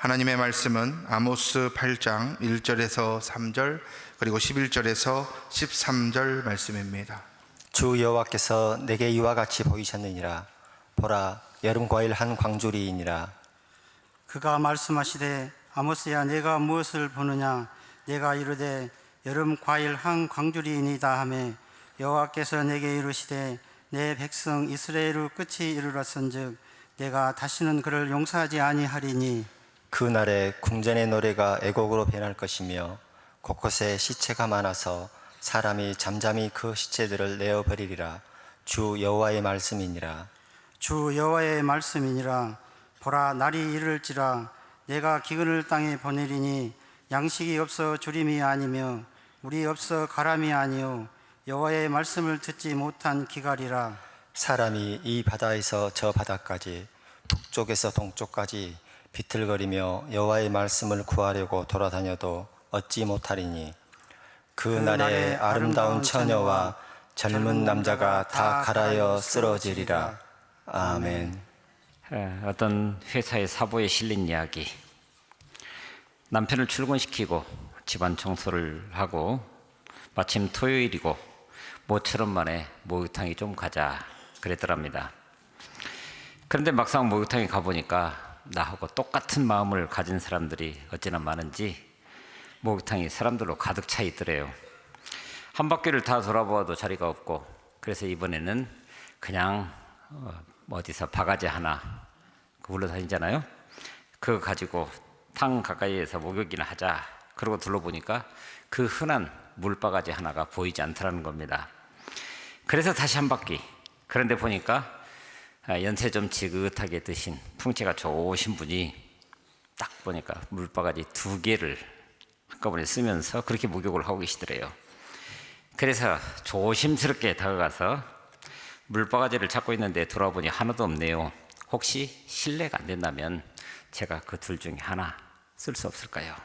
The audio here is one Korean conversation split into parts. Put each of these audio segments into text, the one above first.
하나님의 말씀은 아모스 8장 1절에서 3절 그리고 11절에서 13절 말씀입니다. 주 여호와께서 내게 이와 같이 보이셨느니라. 보라, 여름 과일 한 광주리이니라. 그가 말씀하시되 아모스야, 내가 무엇을 보느냐? 내가 이르되 여름 과일 한 광주리이니다 하매, 여호와께서 내게 이르시되 내 백성 이스라엘의 끝이 이르렀은즉 내가 다시는 그를 용서하지 아니하리니. 그 날에 궁전의 노래가 애곡으로 변할 것이며 곳곳에 시체가 많아서 사람이 잠잠히 그 시체들을 내어버리리라. 주 여호와의 말씀이니라. 주 여호와의 말씀이니라. 보라, 날이 이를지라 내가 기근을 땅에 보내리니 양식이 없어 주림이 아니며 물이 없어 가람이 아니요 여호와의 말씀을 듣지 못한 기갈이라. 사람이 이 바다에서 저 바다까지 북쪽에서 동쪽까지 비틀거리며 여호와의 말씀을 구하려고 돌아다녀도 얻지 못하리니 그 날에 아름다운 처녀와 젊은 남자가 다 갈아여 쓰러지리라. 아멘. 어떤 회사의 사보에 실린 이야기. 남편을 출근시키고 집안 청소를 하고 마침 토요일이고 모처럼 만에 목욕탕에 좀 가자 그랬더랍니다. 그런데 막상 목욕탕에 가보니까 나하고 똑같은 마음을 가진 사람들이 어찌나 많은지 목욕탕이 사람들로 가득 차 있더래요. 한 바퀴를 다 돌아보아도 자리가 없고, 그래서 이번에는 그냥 어디서 바가지 하나 굴러다니잖아요. 그거 가지고 탕 가까이에서 목욕이나 하자 그러고 둘러보니까 그 흔한 물바가지 하나가 보이지 않더라는 겁니다. 그래서 다시 한 바퀴. 그런데 보니까 연세 좀 지긋하게 드신 풍채가 좋으신 분이 딱 보니까 물바가지 2개를 한꺼번에 쓰면서 그렇게 목욕을 하고 계시더래요. 그래서 조심스럽게 다가가서 물바가지를 찾고 있는데 돌아보니 하나도 없네요. 혹시 실례가 안 된다면 제가 그 둘 중에 하나 쓸 수 없을까요?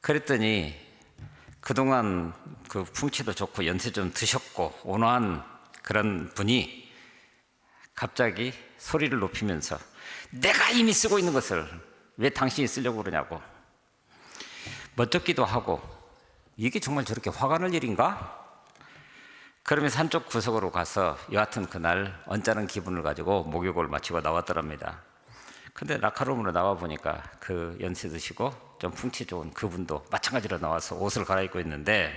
그랬더니 그동안 그 풍채도 좋고 연세 좀 드셨고 온화한 그런 분이 갑자기 소리를 높이면서 내가 이미 쓰고 있는 것을 왜 당신이 쓰려고 그러냐고. 멋쩍기도 하고 이게 정말 저렇게 화가 날 일인가? 그러면서 한쪽 구석으로 가서 여하튼 그날 언짢은 기분을 가지고 목욕을 마치고 나왔더랍니다. 근데 라카룸으로 나와 보니까 그 연세 드시고 좀 풍치 좋은 그분도 마찬가지로 나와서 옷을 갈아입고 있는데,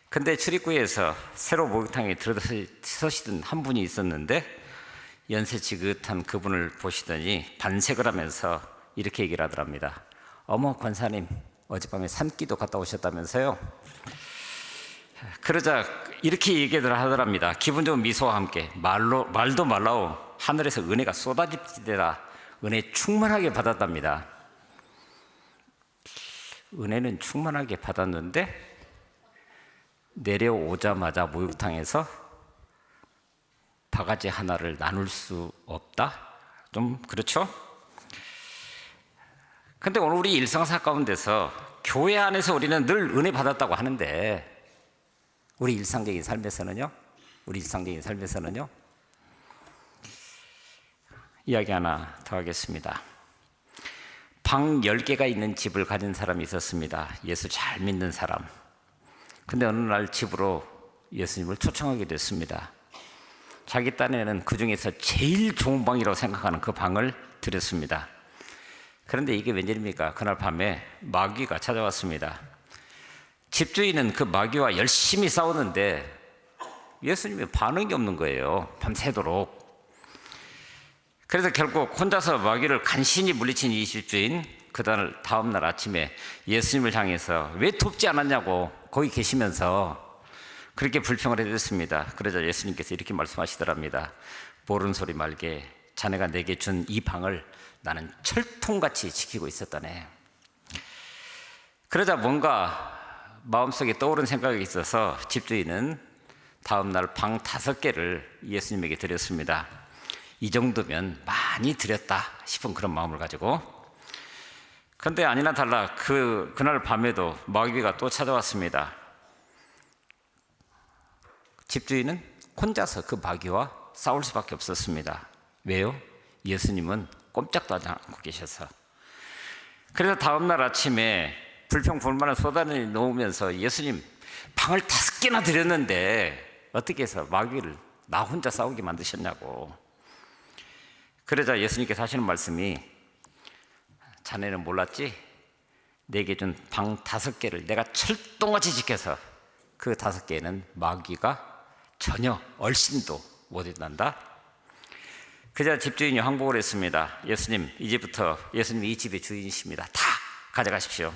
근데 출입구에서 새로 목욕탕에 들어서시던 한 분이 있었는데 연세 지긋한 그분을 보시더니 반색을 하면서 이렇게 얘기를 하더랍니다. 어머, 권사님 어젯밤에 산기도 갔다 오셨다면서요? 그러자 이렇게 얘기를 하더랍니다. 기분 좋은 미소와 함께 말도 말라오 하늘에서 은혜가 쏟아지되라. 은혜 충만하게 받았답니다. 은혜는 충만하게 받았는데 내려오자마자 목욕탕에서 바가지 하나를 나눌 수 없다? 좀 그렇죠? 근데 오늘 우리 일상사 가운데서 교회 안에서 우리는 늘 은혜 받았다고 하는데 우리 일상적인 삶에서는요? 이야기 하나 더 하겠습니다. 방 10개가 있는 집을 가진 사람이 있었습니다. 예수 잘 믿는 사람. 근데 어느 날 집으로 예수님을 초청하게 됐습니다. 자기 딴에는 그 중에서 제일 좋은 방이라고 생각하는 그 방을 드렸습니다. 그런데 이게 웬일입니까? 그날 밤에 마귀가 찾아왔습니다. 집주인은 그 마귀와 열심히 싸우는데 예수님이 반응이 없는 거예요. 밤새도록. 그래서 결국 혼자서 마귀를 간신히 물리친 이 집주인, 그 다음 날 아침에 예수님을 향해서 왜 돕지 않았냐고 거기 계시면서 그렇게 불평을 해댔습니다. 그러자 예수님께서 이렇게 말씀하시더랍니다. 모르는 소리 말게. 자네가 내게 준 이 방을 나는 철통같이 지키고 있었다네. 그러자 뭔가 마음속에 떠오른 생각이 있어서 집주인은 다음 날 방 5개를 예수님에게 드렸습니다. 이 정도면 많이 드렸다 싶은 그런 마음을 가지고. 그런데 아니나 달라 그날 밤에도 마귀가 또 찾아왔습니다. 집주인은 혼자서 그 마귀와 싸울 수밖에 없었습니다. 왜요? 예수님은 꼼짝도 하지 않고 계셔서. 그래서 다음날 아침에 불평불만을 쏟아내 놓으면서 예수님 방을 5개나 드렸는데 어떻게 해서 마귀를 나 혼자 싸우게 만드셨냐고. 그러자 예수님께서 하시는 말씀이 자네는 몰랐지? 내게 준 방 5개를 내가 철동같이 지켜서 그 5개는 마귀가 전혀 얼씬도 못 한단다. 그자 집주인이 항복을 했습니다. 예수님, 이제부터 예수님이 이 집의 주인이십니다. 다 가져가십시오.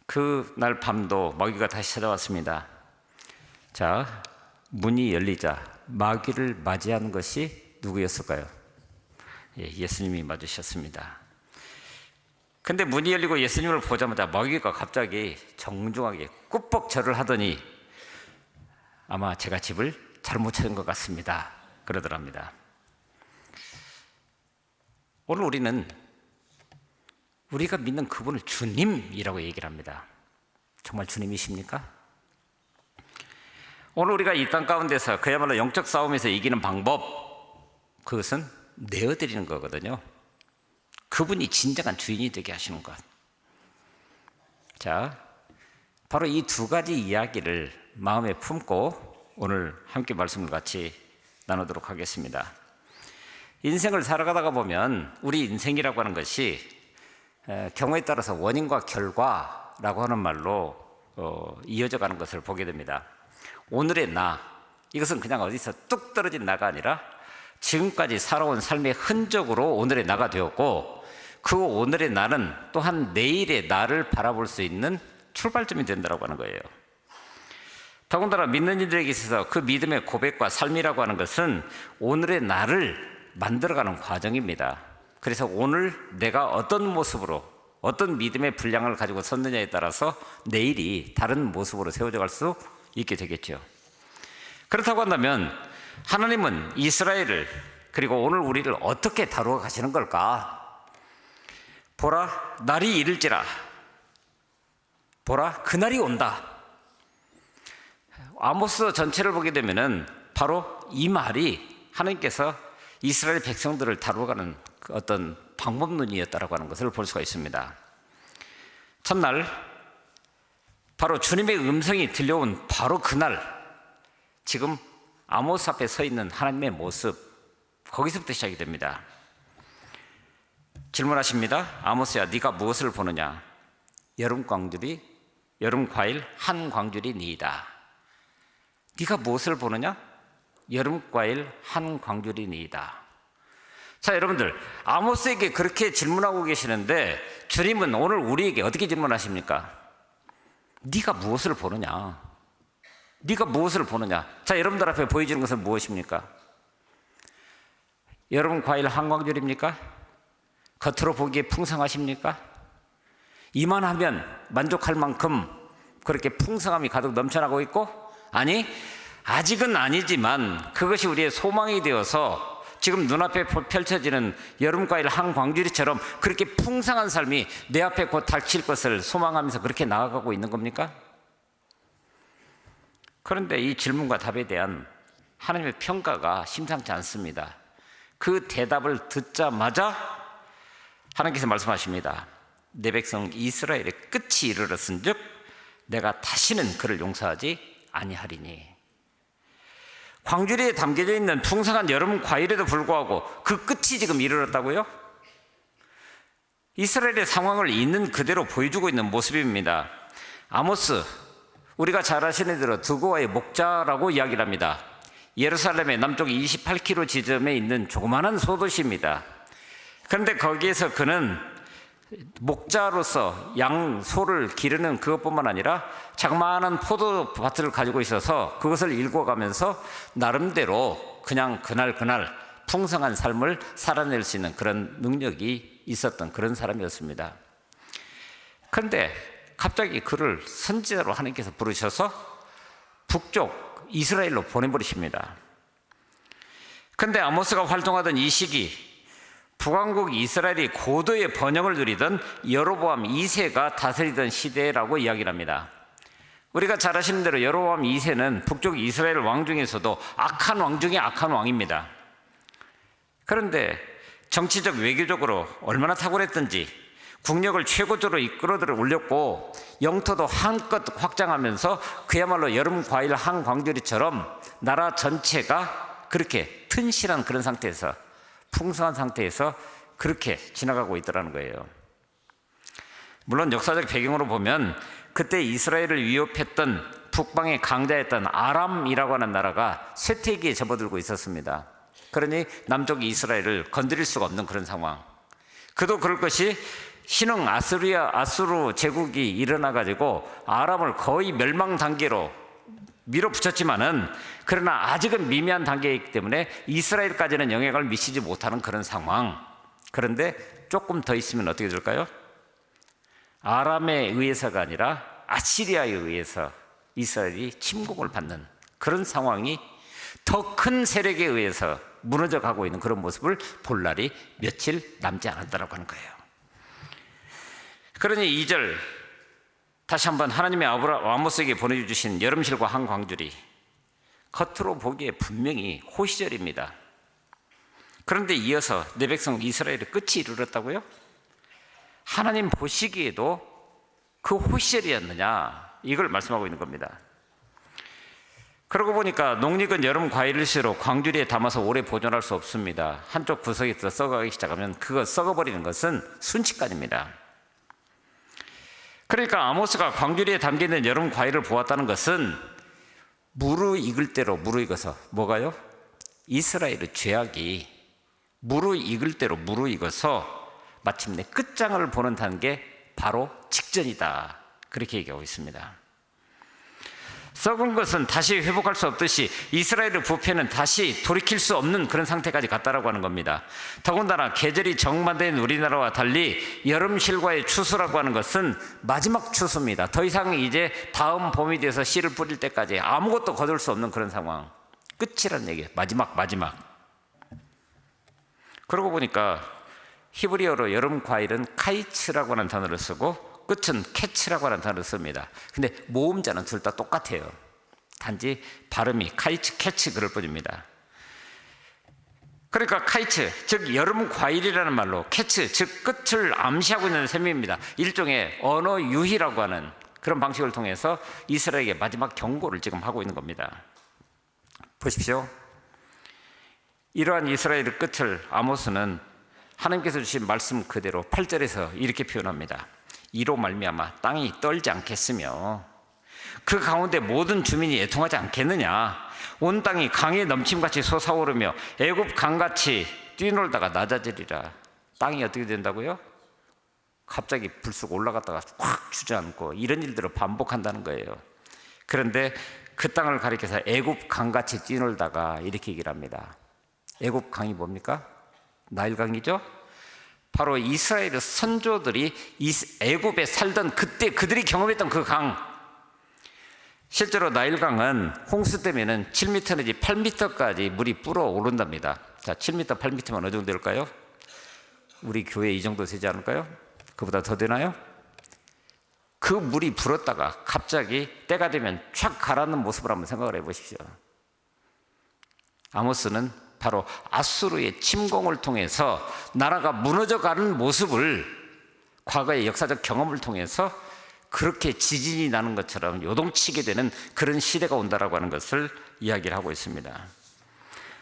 그날 밤도 마귀가 다시 찾아왔습니다. 자, 문이 열리자 마귀를 맞이하는 것이 누구였을까요? 예수님이 맞으셨습니다. 근데 문이 열리고 예수님을 보자마자 마귀가 갑자기 정중하게 꾸벅 절을 하더니 아마 제가 집을 잘못 찾은 것 같습니다. 그러더랍니다. 오늘 우리는 우리가 믿는 그분을 주님이라고 얘기를 합니다. 정말 주님이십니까? 오늘 우리가 이 땅 가운데서 그야말로 영적 싸움에서 이기는 방법, 그것은 내어드리는 거거든요. 그분이 진정한 주인이 되게 하시는 것. 자, 바로 이 2가지 이야기를 마음에 품고 오늘 함께 말씀을 같이 나누도록 하겠습니다. 인생을 살아가다가 보면 우리 인생이라고 하는 것이 경우에 따라서 원인과 결과라고 하는 말로 이어져 가는 것을 보게 됩니다. 오늘의 나, 이것은 그냥 어디서 뚝 떨어진 나가 아니라 지금까지 살아온 삶의 흔적으로 오늘의 나가 되었고, 그 오늘의 나는 또한 내일의 나를 바라볼 수 있는 출발점이 된다고 하는 거예요. 더군다나 믿는 이들에게 있어서 그 믿음의 고백과 삶이라고 하는 것은 오늘의 나를 만들어가는 과정입니다. 그래서 오늘 내가 어떤 모습으로 어떤 믿음의 분량을 가지고 섰느냐에 따라서 내일이 다른 모습으로 세워져 갈 수 있게 되겠죠. 그렇다고 한다면 하나님은 이스라엘을, 그리고 오늘 우리를 어떻게 다루어 가시는 걸까? 보라, 날이 이를지라. 보라, 그날이 온다. 아모스 전체를 보게 되면은 바로 이 말이 하나님께서 이스라엘 백성들을 다루어가는 어떤 방법론이었다라고 하는 것을 볼 수가 있습니다. 첫날, 바로 주님의 음성이 들려온 바로 그날, 지금 아모스 앞에 서 있는 하나님의 모습, 거기서부터 시작이 됩니다. 질문하십니다. 아모스야, 네가 무엇을 보느냐? 여름 과일 한 광줄이 니이다. 네가 무엇을 보느냐? 여름 과일 한 광줄이 니이다. 자, 여러분들, 아모스에게 그렇게 질문하고 계시는데 주님은 오늘 우리에게 어떻게 질문하십니까? 네가 무엇을 보느냐? 네가 무엇을 보느냐? 자, 여러분들 앞에 보여지는 것은 무엇입니까? 여러분 과일 한 광줄입니까? 겉으로 보기에 풍성하십니까? 이만하면 만족할 만큼 그렇게 풍성함이 가득 넘쳐나고 있고, 아니, 아직은 아니지만 그것이 우리의 소망이 되어서 지금 눈앞에 펼쳐지는 여름 과일 한 광주리처럼 그렇게 풍성한 삶이 내 앞에 곧 닥칠 것을 소망하면서 그렇게 나아가고 있는 겁니까? 그런데 이 질문과 답에 대한 하나님의 평가가 심상치 않습니다. 그 대답을 듣자마자 하나님께서 말씀하십니다. 내 백성 이스라엘의 끝이 이르렀은즉 내가 다시는 그를 용서하지 아니하리니. 광주리에 담겨져 있는 풍성한 여름 과일에도 불구하고 그 끝이 지금 이르렀다고요? 이스라엘의 상황을 있는 그대로 보여주고 있는 모습입니다. 아모스, 우리가 잘 아시는 대로 드고아의 목자라고 이야기를 합니다. 예루살렘의 남쪽 28km 지점에 있는 조그마한 소도시입니다. 그런데 거기에서 그는 목자로서 소를 기르는 그것뿐만 아니라 자그마한 포도밭을 가지고 있어서 그것을 일궈가면서 나름대로 그냥 그날 풍성한 삶을 살아낼 수 있는 그런 능력이 있었던 그런 사람이었습니다. 그런데 갑자기 그를 선지자로 하나님께서 부르셔서 북쪽 이스라엘로 보내버리십니다. 그런데 아모스가 활동하던 이 시기, 북왕국 이스라엘이 고도의 번영을 누리던 여로보암 2세가 다스리던 시대라고 이야기를 합니다. 우리가 잘 아시는 대로 여로보암 2세는 북쪽 이스라엘 왕 중에서도 악한 왕 중에 악한 왕입니다. 그런데 정치적 외교적으로 얼마나 탁월했던지 국력을 최고조로 이끌어들어 올렸고 영토도 한껏 확장하면서 그야말로 여름 과일 한광주리처럼 나라 전체가 그렇게 튼실한 그런 상태에서, 풍성한 상태에서 그렇게 지나가고 있더라는 거예요. 물론 역사적 배경으로 보면 그때 이스라엘을 위협했던 북방의 강자였던 아람이라고 하는 나라가 쇠퇴기에 접어들고 있었습니다. 그러니 남쪽 이스라엘을 건드릴 수가 없는 그런 상황. 그도 그럴 것이 신흥 아수르 제국이 일어나가지고 아람을 거의 멸망 단계로 밀어붙였지만은, 그러나 아직은 미미한 단계이기 때문에 이스라엘까지는 영향을 미치지 못하는 그런 상황. 그런데 조금 더 있으면 어떻게 될까요? 아람에 의해서가 아니라 아시리아에 의해서 이스라엘이 침공을 받는 그런 상황이 더 큰 세력에 의해서 무너져 가고 있는 그런 모습을 볼 날이 며칠 남지 않았다라고 하는 거예요. 그러니 2절 다시 한번 하나님의 아모스에게 보내주신 여름실과 한광주리, 겉으로 보기에 분명히 호시절입니다. 그런데 이어서 내 백성 이스라엘의 끝이 이르렀다고요? 하나님 보시기에도 그 호시절이었느냐, 이걸 말씀하고 있는 겁니다. 그러고 보니까 농익은 여름 과일일수록 광주리에 담아서 오래 보존할 수 없습니다. 한쪽 구석이 더 썩어가기 시작하면 그거 썩어버리는 것은 순식간입니다. 그러니까 아모스가 광주리에 담겨있는 여름 과일을 보았다는 것은 무르익을 대로 무르익어서, 뭐가요? 이스라엘의 죄악이 무르익을 대로 무르익어서 마침내 끝장을 보는 단계, 바로 직전이다, 그렇게 얘기하고 있습니다. 썩은 것은 다시 회복할 수 없듯이 이스라엘의 부패는 다시 돌이킬 수 없는 그런 상태까지 갔다라고 하는 겁니다. 더군다나 계절이 정반대인 우리나라와 달리 여름실과의 추수라고 하는 것은 마지막 추수입니다. 더 이상 이제 다음 봄이 돼서 씨를 뿌릴 때까지 아무것도 거둘 수 없는 그런 상황, 끝이라는 얘기예요. 마지막. 그러고 보니까 히브리어로 여름 과일은 카이츠라고 하는 단어를 쓰고 끝은 캐치라고 하는 단어를 씁니다. 근데 모음자는 둘 다 똑같아요. 단지 발음이 카이츠, 캐치 그럴 뿐입니다. 그러니까 카이츠, 즉 여름 과일이라는 말로 캐치, 즉 끝을 암시하고 있는 셈입니다. 일종의 언어 유희라고 하는 그런 방식을 통해서 이스라엘에게 마지막 경고를 지금 하고 있는 겁니다. 보십시오. 이러한 이스라엘의 끝을 아모스는 하나님께서 주신 말씀 그대로 8절에서 이렇게 표현합니다. 이로 말미암아 땅이 떨지 않겠으며 그 가운데 모든 주민이 애통하지 않겠느냐. 온 땅이 강에 넘침같이 솟아오르며 애굽 강같이 뛰놀다가 낮아지리라. 땅이 어떻게 된다고요? 갑자기 불쑥 올라갔다가 확 주저앉고 이런 일들을 반복한다는 거예요. 그런데 그 땅을 가리켜서 애굽 강같이 뛰놀다가 이렇게 얘기를 합니다. 애굽 강이 뭡니까? 나일강이죠? 바로 이스라엘의 선조들이 애굽에 살던 그때 그들이 경험했던 그 강. 실제로 나일강은 홍수 때문에는 7m 내지 8m까지 물이 불어오른답니다. 자, 7m, 8m면 어느 정도 될까요? 우리 교회 이 정도 되지 않을까요? 그보다 더 되나요? 그 물이 불었다가 갑자기 때가 되면 촥 가라앉는 모습을 한번 생각을 해보십시오. 아모스는 바로 아수르의 침공을 통해서 나라가 무너져가는 모습을 과거의 역사적 경험을 통해서 그렇게 지진이 나는 것처럼 요동치게 되는 그런 시대가 온다라고 하는 것을 이야기를 하고 있습니다.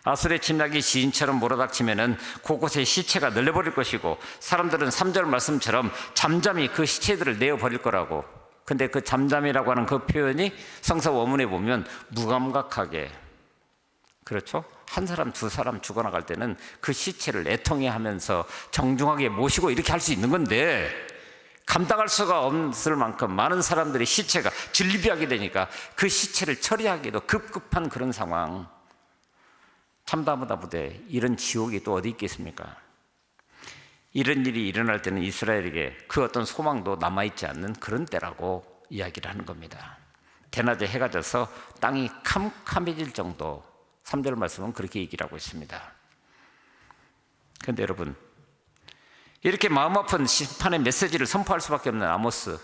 아수르의 침략이 지진처럼 몰아닥치면은 곳곳에 시체가 널려버릴 것이고 사람들은 3절 말씀처럼 잠잠히 그 시체들을 내어버릴 거라고. 근데 그 잠잠이라고 하는 그 표현이 성서 원문에 보면 무감각하게, 그렇죠? 한 사람 두 사람 죽어나갈 때는 그 시체를 애통해 하면서 정중하게 모시고 이렇게 할 수 있는 건데, 감당할 수가 없을 만큼 많은 사람들이 시체가 질비하게 되니까 그 시체를 처리하기도 급급한 그런 상황. 참다무다 부대, 이런 지옥이 또 어디 있겠습니까? 이런 일이 일어날 때는 이스라엘에게 그 어떤 소망도 남아있지 않는 그런 때라고 이야기를 하는 겁니다. 대낮에 해가 져서 땅이 캄캄해질 정도, 3절 말씀은 그렇게 얘기를 하고 있습니다. 그런데 여러분, 이렇게 마음 아픈 심판의 메시지를 선포할 수밖에 없는 아모스,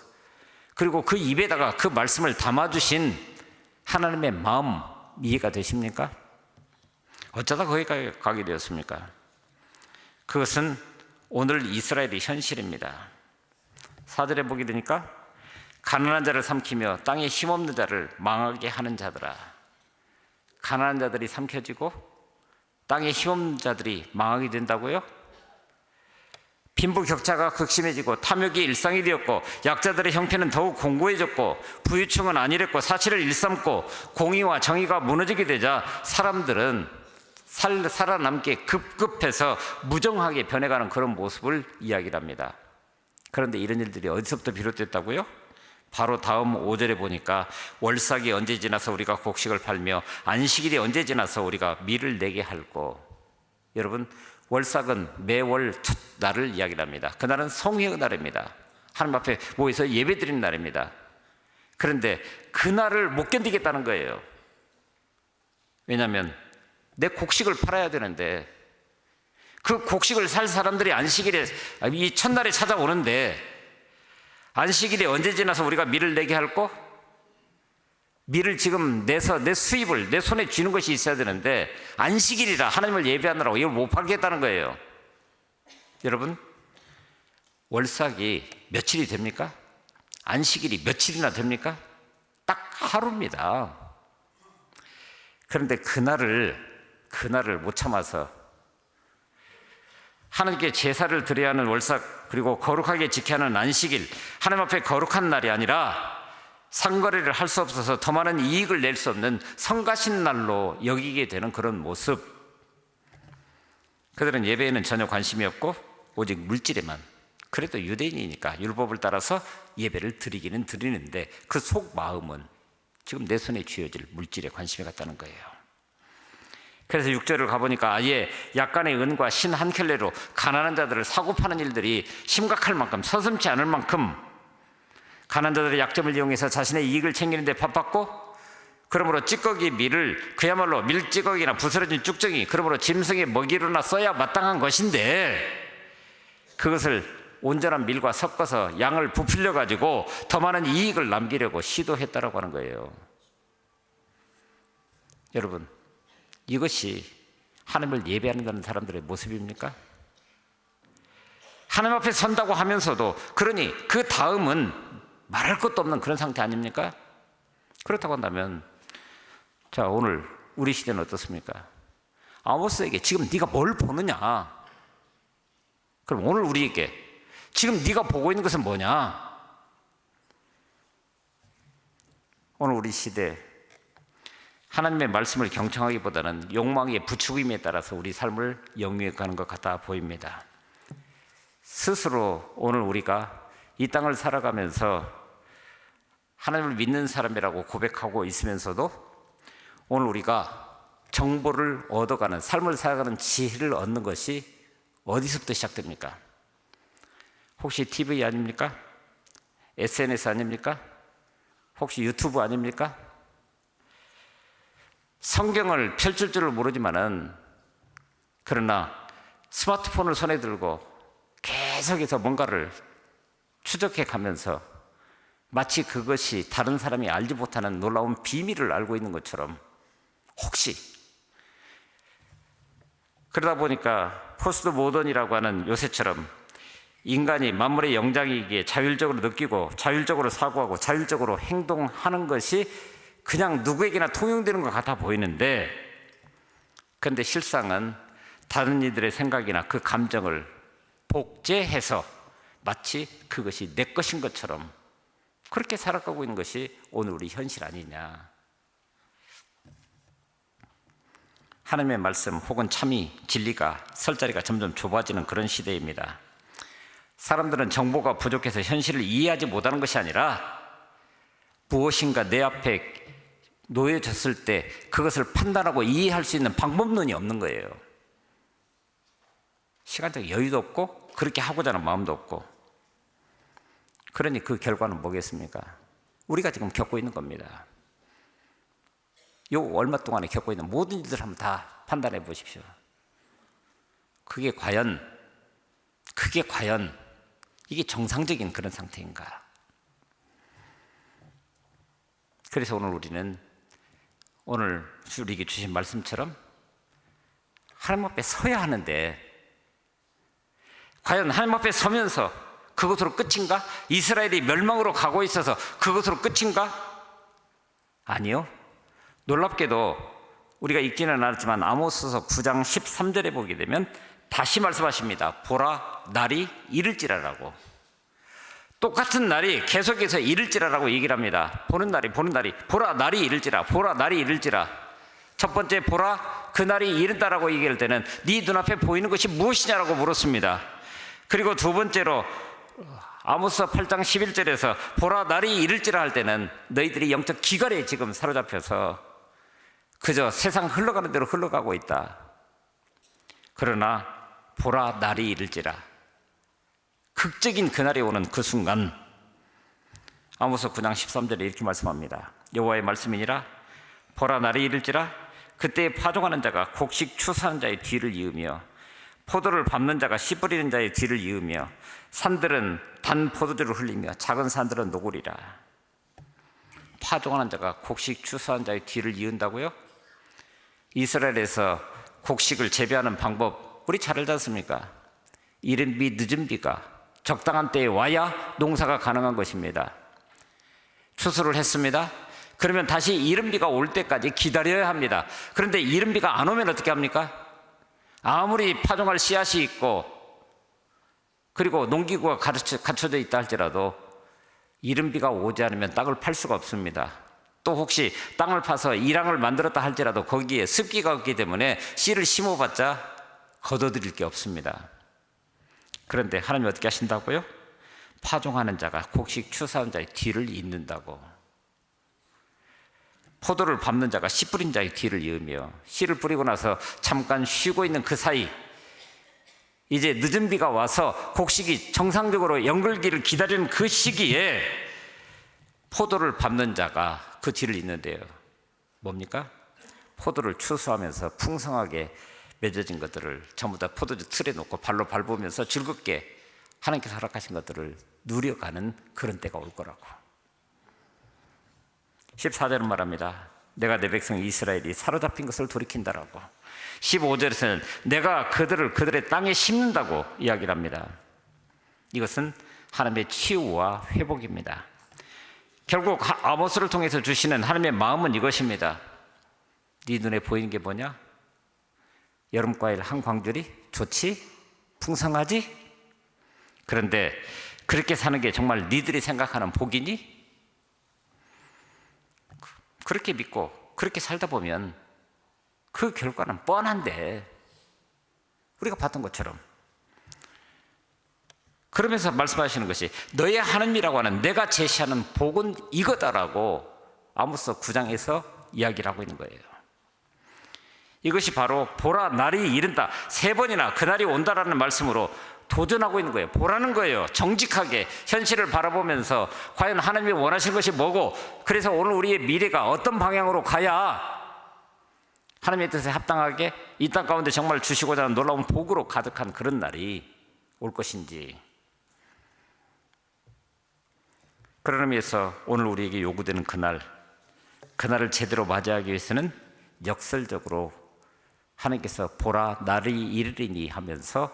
그리고 그 입에다가 그 말씀을 담아주신 하나님의 마음, 이해가 되십니까? 어쩌다 거기까지 가게 되었습니까? 그것은 오늘 이스라엘의 현실입니다. 4절에 보게 되니까 가난한 자를 삼키며 땅에 힘없는 자를 망하게 하는 자들아. 가난한 자들이 삼켜지고 땅에 힘없는 자들이 망하게 된다고요? 빈부격차가 극심해지고 탐욕이 일상이 되었고 약자들의 형편은 더욱 공고해졌고 부유층은 안일했고 사치를 일삼고 공의와 정의가 무너지게 되자 사람들은 살아남기에 급급해서 무정하게 변해가는 그런 모습을 이야기를 합니다. 그런데 이런 일들이 어디서부터 비롯됐다고요? 바로 다음 5절에 보니까 월삭이 언제 지나서 우리가 곡식을 팔며 안식일이 언제 지나서 우리가 밀을 내게 할꼬. 여러분, 월삭은 매월 첫 날을 이야기를 합니다. 그날은 성회의 날입니다. 하나님 앞에 모여서 예배드리는 날입니다. 그런데 그날을 못 견디겠다는 거예요. 왜냐하면 내 곡식을 팔아야 되는데 그 곡식을 살 사람들이 안식일에 이 첫날에 찾아오는데 안식일이 언제 지나서 우리가 밀을 내게 할꼬? 밀을 지금 내서 내 수입을 내 손에 쥐는 것이 있어야 되는데 안식일이라 하나님을 예배하느라고 이걸 못 팔겠다는 거예요. 여러분, 월삭이 며칠이 됩니까? 안식일이 며칠이나 됩니까? 딱 하루입니다. 그런데 그날을 못 참아서 하나님께 제사를 드려야 하는 월삭, 그리고 거룩하게 지켜야 하는 안식일, 하나님 앞에 거룩한 날이 아니라 상거래를 할 수 없어서 더 많은 이익을 낼 수 없는 성가신 날로 여기게 되는 그런 모습. 그들은 예배에는 전혀 관심이 없고 오직 물질에만, 그래도 유대인이니까 율법을 따라서 예배를 드리기는 드리는데 그 속마음은 지금 내 손에 쥐어질 물질에 관심이 갔다는 거예요. 그래서 6절을 가보니까 아예 약간의 은과 신 한 켤레로 가난한 자들을 사고 파는 일들이 심각할 만큼, 서슴지 않을 만큼 가난한 자들의 약점을 이용해서 자신의 이익을 챙기는 데 바빴고, 그러므로 찌꺼기 밀을 그야말로 밀찌꺼기나 부스러진 쭉정이, 그러므로 짐승의 먹이로나 써야 마땅한 것인데 그것을 온전한 밀과 섞어서 양을 부풀려 가지고 더 많은 이익을 남기려고 시도했다라고 하는 거예요. 여러분, 이것이 하나님을 예배하는 사람들의 모습입니까? 하나님 앞에 선다고 하면서도, 그러니 그 다음은 말할 것도 없는 그런 상태 아닙니까? 그렇다고 한다면, 자, 오늘 우리 시대는 어떻습니까? 아모스에게 지금 네가 뭘 보느냐? 그럼 오늘 우리에게 지금 네가 보고 있는 것은 뭐냐? 오늘 우리 시대 하나님의 말씀을 경청하기보다는 욕망의 부추김에 따라서 우리 삶을 영위해 가는 것 같아 보입니다. 스스로 오늘 우리가 이 땅을 살아가면서 하나님을 믿는 사람이라고 고백하고 있으면서도 오늘 우리가 정보를 얻어가는, 삶을 살아가는 지혜를 얻는 것이 어디서부터 시작됩니까? 혹시 TV 아닙니까? SNS 아닙니까? 혹시 유튜브 아닙니까? 성경을 펼칠 줄을 모르지만은, 그러나 스마트폰을 손에 들고 계속해서 뭔가를 추적해 가면서 마치 그것이 다른 사람이 알지 못하는 놀라운 비밀을 알고 있는 것처럼, 혹시 그러다 보니까 포스트 모던이라고 하는 요새처럼 인간이 만물의 영장이기에 자율적으로 느끼고 자율적으로 사고하고 자율적으로 행동하는 것이 그냥 누구에게나 통용되는 것 같아 보이는데, 그런데 실상은 다른 이들의 생각이나 그 감정을 복제해서 마치 그것이 내 것인 것처럼 그렇게 살아가고 있는 것이 오늘 우리 현실 아니냐. 하나님의 말씀 혹은 참이, 진리가 설 자리가 점점 좁아지는 그런 시대입니다. 사람들은 정보가 부족해서 현실을 이해하지 못하는 것이 아니라 무엇인가 내 앞에 놓여졌을 때 그것을 판단하고 이해할 수 있는 방법론이 없는 거예요. 시간적 여유도 없고 그렇게 하고자 하는 마음도 없고. 그러니 그 결과는 뭐겠습니까? 우리가 지금 겪고 있는 겁니다. 요 얼마 동안에 겪고 있는 모든 일들 한번 다 판단해 보십시오. 그게 과연 이게 정상적인 그런 상태인가? 그래서 오늘 우리는 오늘 우리에게 주신 말씀처럼 하나님 앞에 서야 하는데, 과연 하나님 앞에 서면서 그것으로 끝인가? 이스라엘이 멸망으로 가고 있어서 그것으로 끝인가? 아니요. 놀랍게도 우리가 읽지는 않았지만 아모스서 9장 13절에 보게 되면 다시 말씀하십니다. 보라, 날이 이를지라라고. 똑같은 날이 계속해서 이를지라라고 얘기를 합니다. 보는 날이 보라, 날이 이를지라. 보라, 날이 이를지라. 첫 번째 보라, 그 날이 이른다라고 얘기할 때는 네 눈앞에 보이는 것이 무엇이냐라고 물었습니다. 그리고 두 번째로 아모스 8장 11절에서 보라, 날이 이를지라 할 때는 너희들이 영적 기갈에 지금 사로잡혀서 그저 세상 흘러가는 대로 흘러가고 있다. 그러나 보라, 날이 이를지라. 극적인 그날이 오는 그 순간 아모스 9장 13절에 이렇게 말씀합니다. 여호와의 말씀이니라. 보라, 날이 이를지라. 그때에 파종하는 자가 곡식 추수하는 자의 뒤를 이으며 포도를 밟는 자가 씨 뿌리는 자의 뒤를 이으며 산들은 단 포도주를 흘리며 작은 산들은 녹으리라. 파종하는 자가 곡식 추수하는 자의 뒤를 이은다고요? 이스라엘에서 곡식을 재배하는 방법 우리 잘 알지 않습니까? 이른 비 늦은 비가 적당한 때에 와야 농사가 가능한 것입니다. 추수를 했습니다. 그러면 다시 이른 비가 올 때까지 기다려야 합니다. 그런데 이른 비가 안 오면 어떻게 합니까? 아무리 파종할 씨앗이 있고 그리고 농기구가 갖춰져 있다 할지라도 이른 비가 오지 않으면 땅을 팔 수가 없습니다. 또 혹시 땅을 파서 이랑을 만들었다 할지라도 거기에 습기가 없기 때문에 씨를 심어봤자 거둬들일 게 없습니다. 그런데 하나님이 어떻게 하신다고요? 파종하는 자가 곡식 추수하는 자의 뒤를 잇는다고. 포도를 밟는 자가 씨 뿌린 자의 뒤를 이으며 씨를 뿌리고 나서 잠깐 쉬고 있는 그 사이 이제 늦은 비가 와서 곡식이 정상적으로 연글기를 기다리는 그 시기에 포도를 밟는 자가 그 뒤를 잇는데요. 뭡니까? 포도를 추수하면서 풍성하게 맺어진 것들을 전부 다 포도주 틀에 놓고 발로 밟으면서 즐겁게 하나님께서 허락하신 것들을 누려가는 그런 때가 올 거라고. 14절은 말합니다. 내가 내 백성 이스라엘이 사로잡힌 것을 돌이킨다라고. 15절에서는 내가 그들을 그들의 땅에 심는다고 이야기를 합니다. 이것은 하나님의 치유와 회복입니다. 결국 아모스를 통해서 주시는 하나님의 마음은 이것입니다. 네 눈에 보이는 게 뭐냐? 여름과일 한 광줄이 좋지? 풍성하지? 그런데 그렇게 사는 게 정말 니들이 생각하는 복이니? 그렇게 믿고 그렇게 살다 보면 그 결과는 뻔한데 우리가 봤던 것처럼 그러면서 말씀하시는 것이 너의 하나님이라고 하는 내가 제시하는 복은 이거다라고 아모스 9장에서 이야기를 하고 있는 거예요. 이것이 바로 보라, 날이 이른다. 3번이나 그날이 온다라는 말씀으로 도전하고 있는 거예요. 보라는 거예요. 정직하게 현실을 바라보면서 과연 하나님이 원하시는 것이 뭐고, 그래서 오늘 우리의 미래가 어떤 방향으로 가야 하나님의 뜻에 합당하게 이 땅 가운데 정말 주시고자 하는 놀라운 복으로 가득한 그런 날이 올 것인지. 그런 의미에서 오늘 우리에게 요구되는 그날을 제대로 맞이하기 위해서는 역설적으로 하나님께서 보라, 날이 이르리니 하면서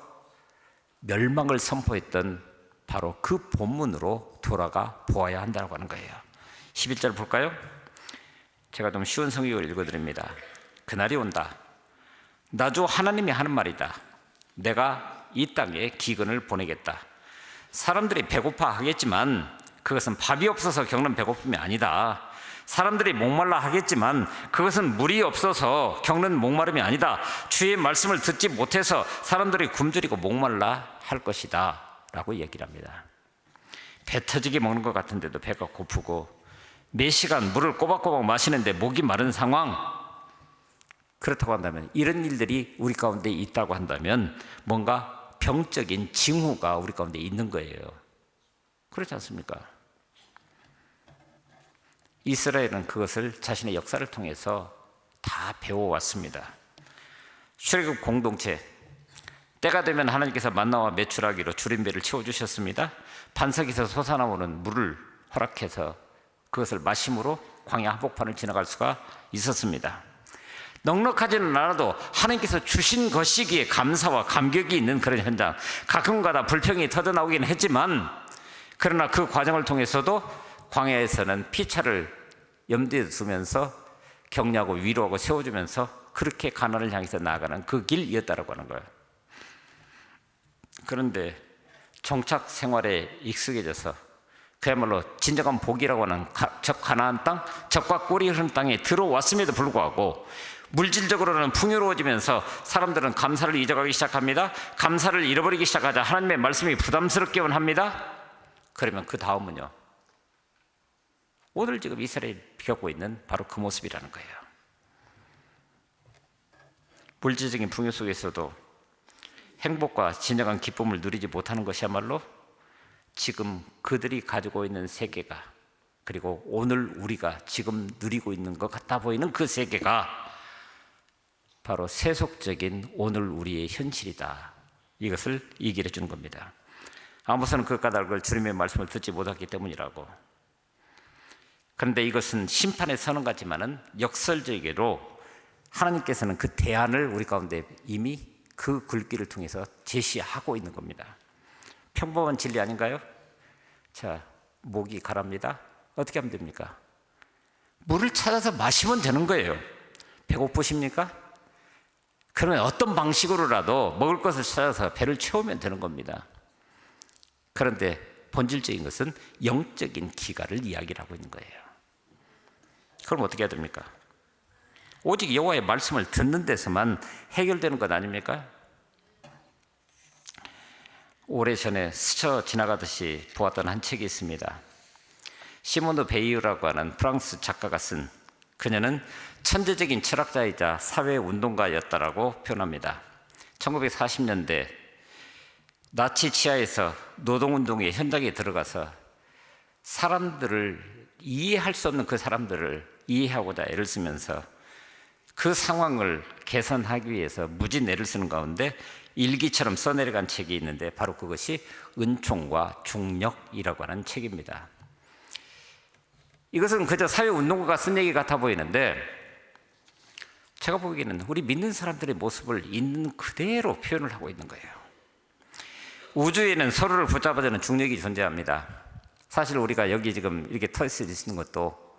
멸망을 선포했던 바로 그 본문으로 돌아가 보아야 한다고 하는 거예요. 11절 볼까요? 제가 좀 쉬운 성경을 읽어드립니다. 그날이 온다. 나 주 하나님이 하는 말이다. 내가 이 땅에 기근을 보내겠다. 사람들이 배고파 하겠지만 그것은 밥이 없어서 겪는 배고픔이 아니다. 사람들이 목말라 하겠지만 그것은 물이 없어서 겪는 목마름이 아니다. 주의 말씀을 듣지 못해서 사람들이 굶주리고 목말라 할 것이다 라고 얘기를 합니다. 배 터지게 먹는 것 같은데도 배가 고프고 몇 시간 물을 꼬박꼬박 마시는데 목이 마른 상황, 그렇다고 한다면 이런 일들이 우리 가운데 있다고 한다면 뭔가 병적인 징후가 우리 가운데 있는 거예요. 그렇지 않습니까? 이스라엘은 그것을 자신의 역사를 통해서 다 배워왔습니다. 출애굽 공동체, 때가 되면 하나님께서 만나와 메추라기로 주린 배를 채워주셨습니다. 반석에서 솟아나오는 물을 허락해서 그것을 마심으로 광야 한복판을 지나갈 수가 있었습니다. 넉넉하지는 않아도 하나님께서 주신 것이기에 감사와 감격이 있는 그런 현장, 가끔가다 불평이 터져나오긴 했지만 그러나 그 과정을 통해서도 광야에서는 피차를 염두에 두면서 격려하고 위로하고 세워주면서 그렇게 가나안을 향해서 나아가는 그 길이었다라고 하는 거예요. 그런데 정착 생활에 익숙해져서 그야말로 진정한 복이라고 하는 적 가나안 땅, 적과 꿀이 흐르는 땅에 들어왔음에도 불구하고 물질적으로는 풍요로워지면서 사람들은 감사를 잊어가기 시작합니다. 감사를 잃어버리기 시작하자 하나님의 말씀이 부담스럽게만 합니다. 그러면 그 다음은요, 오늘 지금 이스라엘이 겪고 있는 바로 그 모습이라는 거예요. 물질적인 풍요 속에서도 행복과 진정한 기쁨을 누리지 못하는 것이야말로 지금 그들이 가지고 있는 세계가, 그리고 오늘 우리가 지금 누리고 있는 것 같아 보이는 그 세계가 바로 세속적인 오늘 우리의 현실이다. 이것을 얘기해 주는 겁니다. 아모스는 그 까닭을 주님의 말씀을 듣지 못했기 때문이라고. 그런데 이것은 심판의 선언 같지만은 역설적으로 하나님께서는 그 대안을 우리 가운데 이미 그 글귀를 통해서 제시하고 있는 겁니다. 평범한 진리 아닌가요? 자, 목이 가랍니다. 어떻게 하면 됩니까? 물을 찾아서 마시면 되는 거예요. 배고프십니까? 그러면 어떤 방식으로라도 먹을 것을 찾아서 배를 채우면 되는 겁니다. 그런데 본질적인 것은 영적인 기가를 이야기하고 있는 거예요. 그럼 어떻게 해야 됩니까? 오직 여호와의 말씀을 듣는 데서만 해결되는 것 아닙니까? 오래전에 스쳐 지나가듯이 보았던 한 책이 있습니다. 시몬드 베이유라고 하는 프랑스 작가가 쓴, 그녀는 천재적인 철학자이자 사회운동가였다라고 표현합니다. 1940년대 나치 치하에서 노동운동의 현장에 들어가서 사람들을 이해할 수 없는 그 사람들을 이해하고자 애를 쓰면서 그 상황을 개선하기 위해서 무진 애를 쓰는 가운데 일기처럼 써내려간 책이 있는데 바로 그것이 은총과 중력이라고 하는 책입니다. 이것은 그저 사회운동가가 쓴 얘기 같아 보이는데 제가 보기에는 우리 믿는 사람들의 모습을 있는 그대로 표현을 하고 있는 거예요. 우주에는 서로를 붙잡아주는 중력이 존재합니다. 사실 우리가 여기 지금 이렇게 터져 있는 것도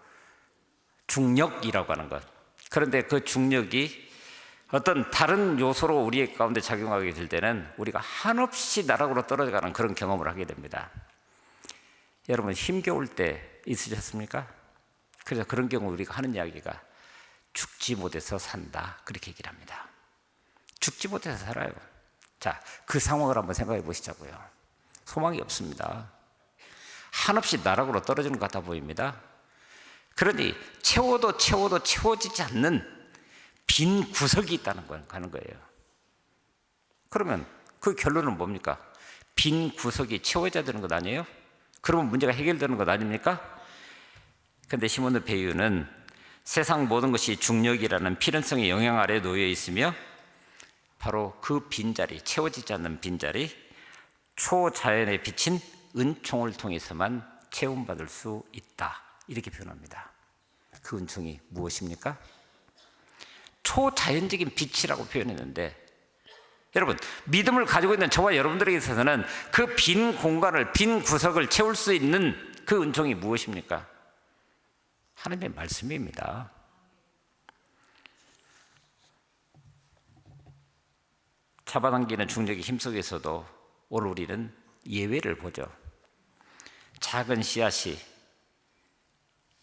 중력이라고 하는 것. 그런데 그 중력이 어떤 다른 요소로 우리 가운데 작용하게 될 때는 우리가 한없이 나락으로 떨어져가는 그런 경험을 하게 됩니다. 여러분 힘겨울 때 있으셨습니까? 그래서 그런 경우 우리가 하는 이야기가 죽지 못해서 산다, 그렇게 얘기를 합니다. 죽지 못해서 살아요. 자, 그 상황을 한번 생각해 보시자고요. 소망이 없습니다. 한없이 나락으로 떨어지는 것 같아 보입니다. 그러니 채워도 채워지지 않는 빈 구석이 있다는 거예요. 그러면 그 결론은 뭡니까? 빈 구석이 채워져야 되는 것 아니에요? 그러면 문제가 해결되는 것 아닙니까? 그런데 시몬드 베이유는 세상 모든 것이 중력이라는 필연성의 영향 아래 놓여 있으며 바로 그 빈자리, 채워지지 않는 빈자리, 초자연에 비친 은총을 통해서만 채움받을 수 있다, 이렇게 표현합니다. 그 은총이 무엇입니까? 초자연적인 빛이라고 표현했는데, 여러분 믿음을 가지고 있는 저와 여러분들에게 있어서는 그 빈 공간을, 빈 구석을 채울 수 있는 그 은총이 무엇입니까? 하나님의 말씀입니다. 잡아당기는 중력의 힘 속에서도 오늘 우리는 예외를 보죠. 작은 씨앗이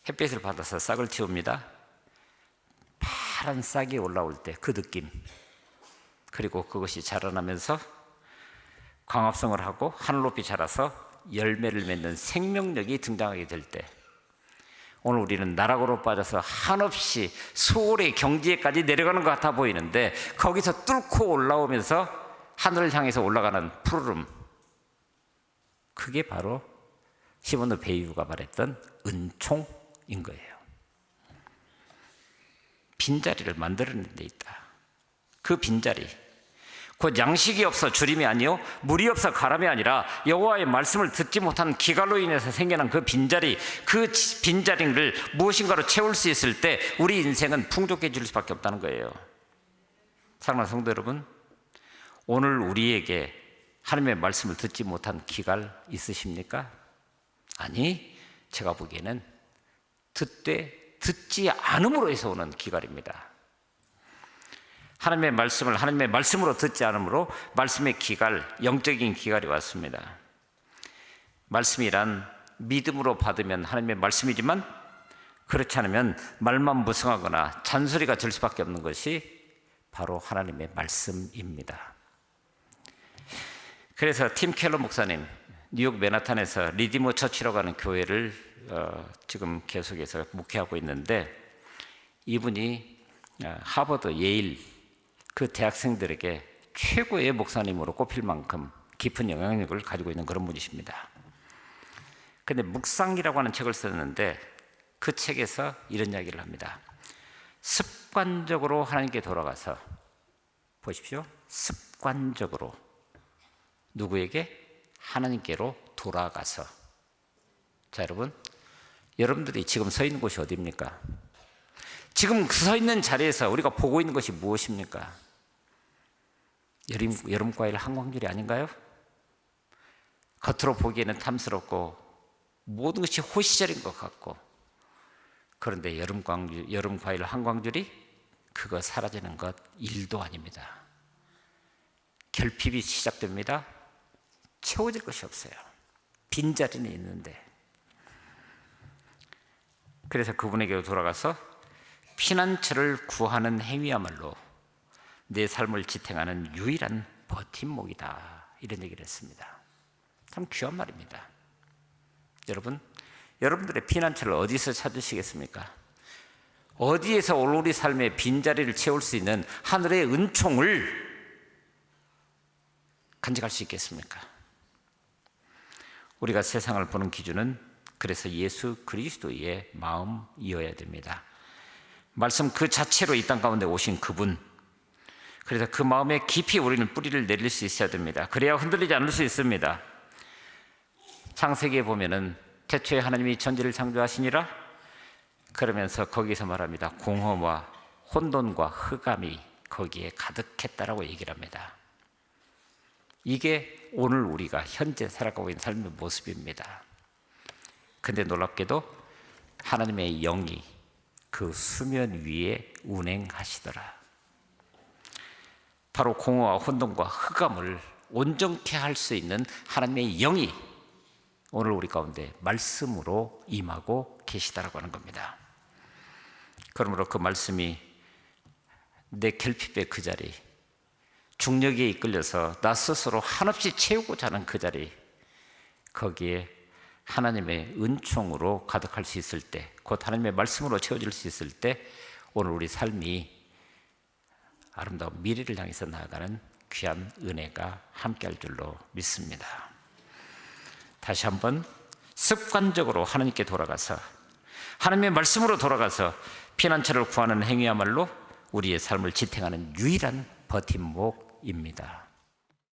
햇빛을 받아서 싹을 틔웁니다. 파란 싹이 올라올 때 그 느낌, 그리고 그것이 자라나면서 광합성을 하고 하늘 높이 자라서 열매를 맺는 생명력이 등장하게 될 때, 오늘 우리는 나락으로 빠져서 한없이 수월의 경지에까지 내려가는 것 같아 보이는데 거기서 뚫고 올라오면서 하늘을 향해서 올라가는 푸르름, 그게 바로 시몬드 베이유가 말했던 은총인 거예요. 빈자리를 만들어내는 데 있다. 그 빈자리, 곧 양식이 없어 주림이 아니요 물이 없어 가람이 아니라 여호와의 말씀을 듣지 못한 기갈로 인해서 생겨난 그 빈자리, 그 빈자리를 무엇인가로 채울 수 있을 때 우리 인생은 풍족해질 수밖에 없다는 거예요. 사랑하는 성도 여러분, 오늘 우리에게 하나님의 말씀을 듣지 못한 기갈 있으십니까? 아니, 제가 보기에는 듣지 않음으로 해서 오는 기갈입니다. 하나님의 말씀을 하나님의 말씀으로 듣지 않으므로 말씀의 기갈, 영적인 기갈이 왔습니다. 말씀이란 믿음으로 받으면 하나님의 말씀이지만 그렇지 않으면 말만 무성하거나 잔소리가 될 수밖에 없는 것이 바로 하나님의 말씀입니다. 그래서 팀 켈러 목사님, 뉴욕 맨하탄에서 리디머 처치라고 하는 교회를 지금 계속해서 목회하고 있는데, 이분이 하버드, 예일 그 대학생들에게 최고의 목사님으로 꼽힐 만큼 깊은 영향력을 가지고 있는 그런 분이십니다. 그런데 묵상이라고 하는 책을 썼는데 그 책에서 이런 이야기를 합니다. 습관적으로 하나님께 돌아가서, 보십시오, 습관적으로 누구에게? 하나님께로 돌아가서. 자, 여러분들이 지금 서 있는 곳이 어디입니까? 지금 서 있는 자리에서 우리가 보고 있는 것이 무엇입니까? 여름과일 한광줄이 아닌가요? 겉으로 보기에는 탐스럽고 모든 것이 호시절인 것 같고, 그런데 여름과일 한광줄이 그거 사라지는 것 일도 아닙니다. 결핍이 시작됩니다. 채워질 것이 없어요. 빈자리는 있는데. 그래서 그분에게 돌아가서 피난처를 구하는 행위야말로 내 삶을 지탱하는 유일한 버팀목이다, 이런 얘기를 했습니다. 참 귀한 말입니다. 여러분들의 피난처를 어디서 찾으시겠습니까? 어디에서 우리 삶의 빈자리를 채울 수 있는 하늘의 은총을 간직할 수 있겠습니까? 우리가 세상을 보는 기준은 그래서 예수 그리스도의 마음이어야 됩니다. 말씀 그 자체로 이 땅 가운데 오신 그분, 그래서 그 마음에 깊이 우리는 뿌리를 내릴 수 있어야 됩니다. 그래야 흔들리지 않을 수 있습니다. 창세기에 보면은 태초에 하나님이 천지를 창조하시니라 그러면서 거기서 말합니다. 공허와 혼돈과 흑암이 거기에 가득했다라고 얘기를 합니다. 이게 오늘 우리가 현재 살아가고 있는 삶의 모습입니다. 근데 놀랍게도 하나님의 영이 그 수면 위에 운행하시더라. 바로 공허와 혼돈과 흑암을 온전케 할 수 있는 하나님의 영이 오늘 우리 가운데 말씀으로 임하고 계시다라고 하는 겁니다. 그러므로 그 말씀이 내 결핍의 그 자리, 중력에 이끌려서 나 스스로 한없이 채우고자 하는 그 자리, 거기에 하나님의 은총으로 가득할 수 있을 때, 곧 하나님의 말씀으로 채워질 수 있을 때 오늘 우리 삶이 아름다운 미래를 향해서 나아가는 귀한 은혜가 함께할 줄로 믿습니다. 다시 한번 습관적으로 하나님께 돌아가서 하나님의 말씀으로 돌아가서 피난처를 구하는 행위야말로 우리의 삶을 지탱하는 유일한 버팀목입니다.